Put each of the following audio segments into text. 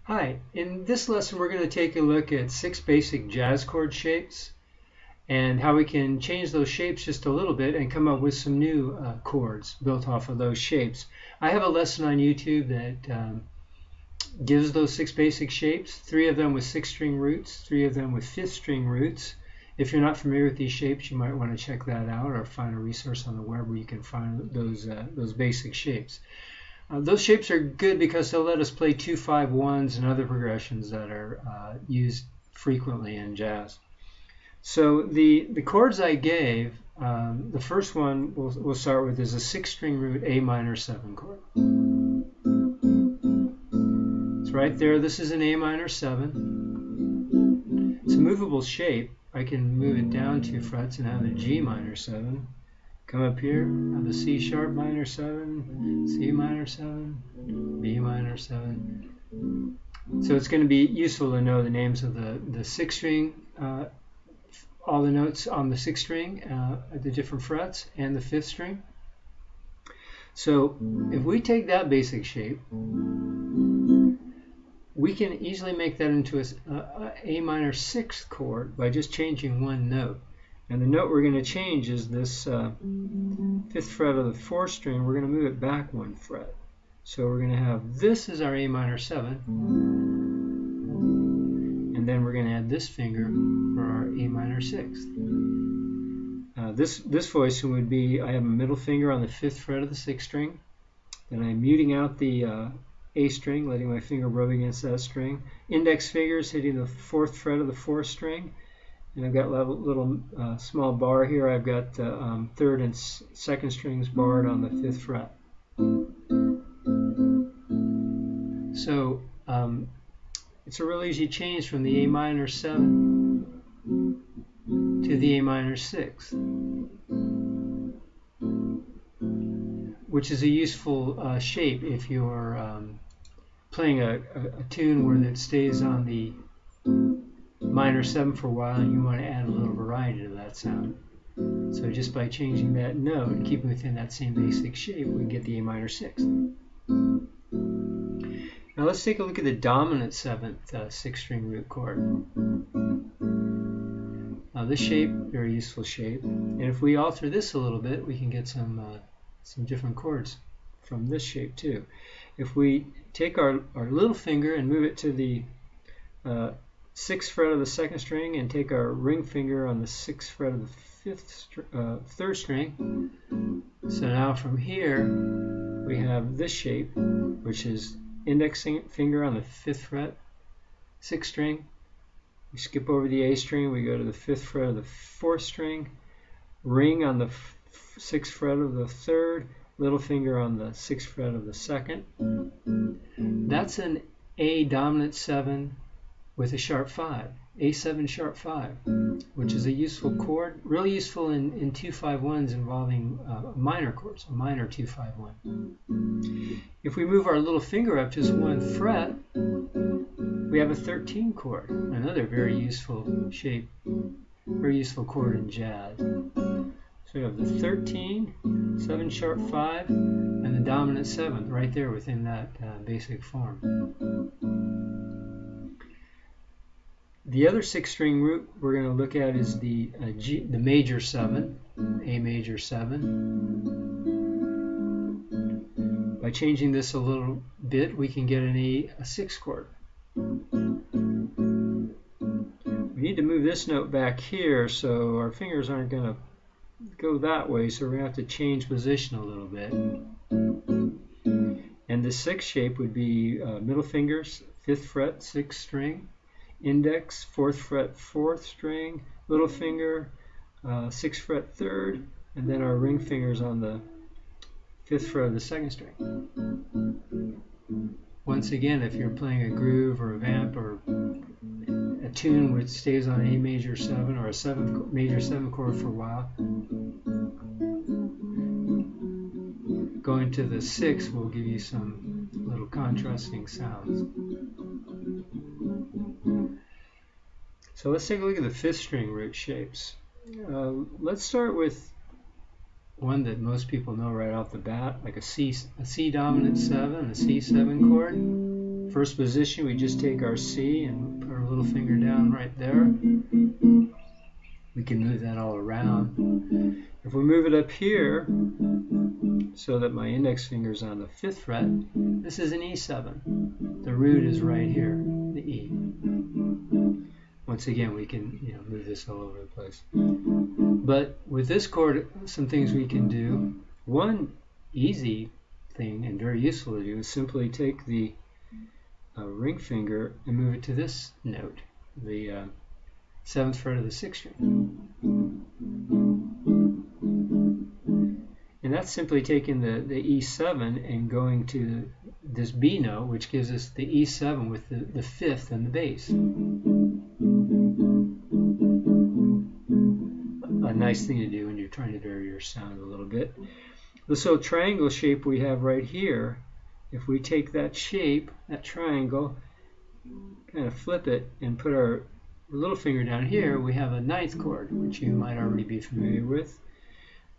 Hi, in this lesson we're going to take a look at 6 basic jazz chord shapes and how we can change those shapes just a little bit and come up with some new chords built off of those shapes. I have a lesson on YouTube that gives those 6 basic shapes, 3 of them with 6-string roots, 3 of them with 5th-string roots. If you're not familiar with these shapes, you might want to check that out or find a resource on the web where you can find those basic shapes. Those shapes are good because they'll let us play 2-5-1s and other progressions that are used frequently in jazz. So the chords I gave, the first one we'll start with is a 6-string root A minor 7 chord. It's right there. This is an A minor 7. It's a movable shape. I can move it down 2 frets and have a G minor 7. Come up here, have the C sharp minor 7, C minor 7, B minor 7. So it's going to be useful to know the names of the 6-string, all the notes on the 6th string at the different frets, and the 5th string. So if we take that basic shape, we can easily make that into a A minor 6th chord by just changing one note. And the note we're going to change is this 5th fret of the 4th string. We're going to move it back 1 fret. So we're going to have this as our A minor 7. And then we're going to add this finger for our A minor 6th. This voicing would be, I have a middle finger on the 5th fret of the 6th string. Then I'm muting out the A string, letting my finger rub against that string. Index fingers hitting the 4th fret of the 4th string. And I've got a little small bar here. I've got 3rd and 2nd strings barred on the 5th fret. So it's a real easy change from the A minor 7 to the A minor 6, which is a useful shape if you're playing a tune where it stays on the minor 7 for a while and you want to add a little variety to that sound. So just by changing that note and keeping within that same basic shape, we can get the A minor 6. Now let's take a look at the dominant 7th 6-string root chord. This shape, very useful shape. And if we alter this a little bit, we can get some different chords from this shape too. If we take our little finger and move it to the 6th fret of the 2nd string and take our ring finger on the 6th fret of the 3rd string. So now from here we have this shape, which is index finger on the 5th fret, 6th string. We skip over the A string, we go to the 5th fret of the 4th string, ring on the 6th fret of the 3rd, little finger on the 6th fret of the 2nd. That's an A dominant 7 with a sharp 5, A7 sharp 5, which is a useful chord, really useful in 2-5-1s involving minor chords, a minor 2-5-1. If we move our little finger up just 1 fret, we have a 13 chord, another very useful shape, very useful chord in jazz. So we have the 13, 7 sharp 5, and the dominant 7th right there within that basic form. The other 6-string root we're going to look at is the major 7, A major 7. By changing this a little bit, we can get an A 6 chord. We need to move this note back here, so our fingers aren't going to go that way, so we're going to have to change position a little bit. And the 6th shape would be middle fingers, 5th fret, 6th string. Index, 4th fret, 4th string, little finger, 6th fret, 3rd, and then our ring fingers on the 5th fret of the 2nd string. Once again, if you're playing a groove or a vamp or a tune which stays on A major 7 or a major 7 chord for a while, going to the 6th will give you some little contrasting sounds. So let's take a look at the 5th string root shapes. Let's start with one that most people know right off the bat, like a C dominant 7, a C7 chord. first position, we just take our C and put our little finger down right there. We can move that all around. If we move it up here, so that my index finger is on the 5th fret, this is an E7. The root is right here, the E. Once again, we can move this all over the place. But with this chord, some things we can do. One easy thing and very useful to do is simply take the ring finger and move it to this note, the 7th fret of the 6th string. And that's simply taking the E7 and going to this B note, which gives us the E7 with the 5th and the bass. A nice thing to do when you're trying to vary your sound a little bit. This little triangle shape we have right here, if we take that shape, that triangle, kind of flip it and put our little finger down here, we have a 9th chord, which you might already be familiar with.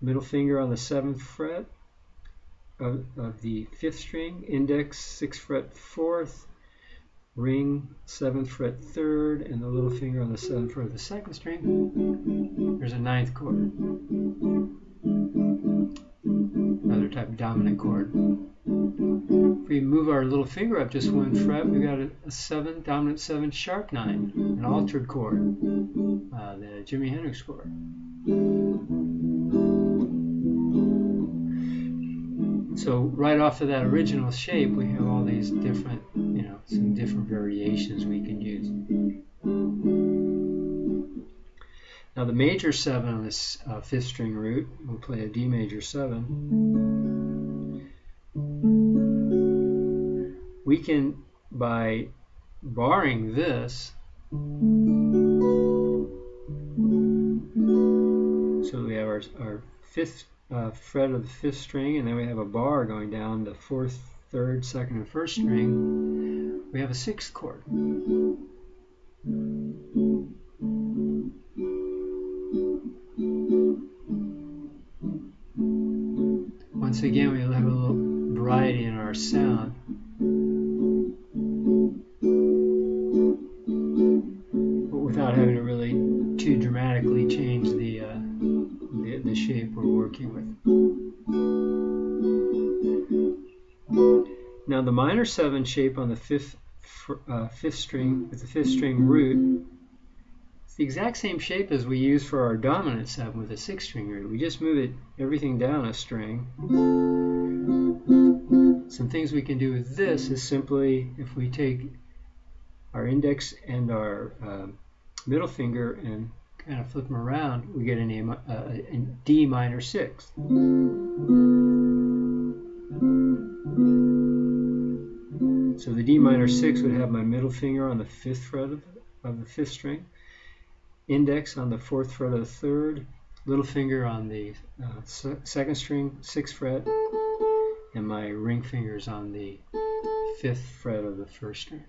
Middle finger on the 7th fret of the 5th string, index 6th fret 4th, ring 7th fret 3rd, and the little finger on the 7th fret of the 2nd string. There's a 9th chord. Another type of dominant chord. If we move our little finger up just one fret, we've got a 7, dominant 7 sharp 9, an altered chord, the Jimi Hendrix chord. So right off of that original shape, we have all these different, some different variations we can use. Now the major 7 on this 5th string root, we'll play a D major 7. We can, by barring this, so we have our 5th fret of the 5th string, and then we have a bar going down the 4th, 3rd, 2nd, and 1st string. We have a 6th chord. Once again, we'll have a little variety in our sound. But without having to really too dramatically change the shape we're working with. Now the minor 7 shape on the 5th string with the 5th string root, it's the exact same shape as we use for our dominant 7 with the 6th string root. We just move everything down a string. Some things we can do with this is simply, if we take our index and our middle finger and kind of flip them around, we get a D minor 6. So the D minor 6 would have my middle finger on the 5th fret of the 5th string, index on the 4th fret of the 3rd, little finger on the 2nd string, 6th fret, and my ring fingers on the 5th fret of the 1st string.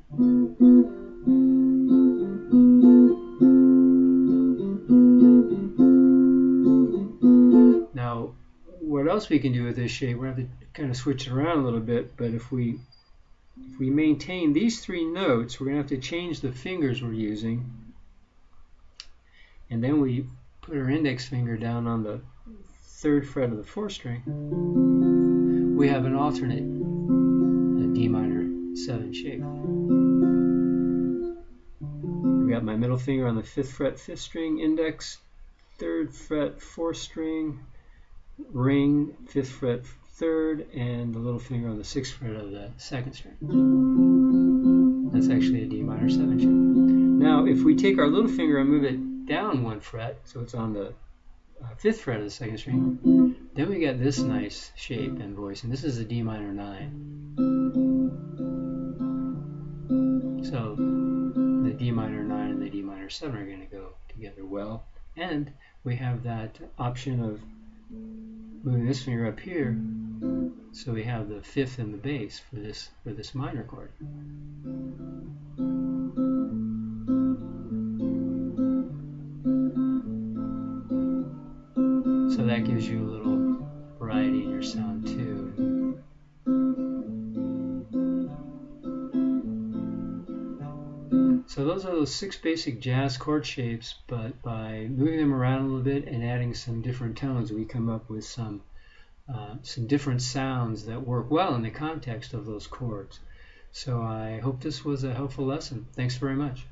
Now, what else we can do with this shape, we're going to have to kind of switch it around a little bit, but if we maintain these 3 notes, we're going to have to change the fingers we're using, and then we put our index finger down on the 3rd fret of the 4th string. We have an alternate D minor 7 shape. We got my middle finger on the 5th fret 5th string, index 3rd fret 4th string, ring 5th fret 3rd, and the little finger on the 6th fret of the 2nd string. That's actually a D minor 7 shape. Now if we take our little finger and move it down 1 fret, so it's on the 5th fret of the 2nd string, then we get this nice shape and voice, and this is a D minor 9. So the D minor 9 and the D minor 7 are going to go together well, and we have that option of moving this finger up here, so we have the 5th and the bass for this minor chord. So that gives you a little variety in your sound too. So those are those 6 basic jazz chord shapes, but by moving them around a little bit and adding some different tones, we come up with some different sounds that work well in the context of those chords. So I hope this was a helpful lesson. Thanks very much.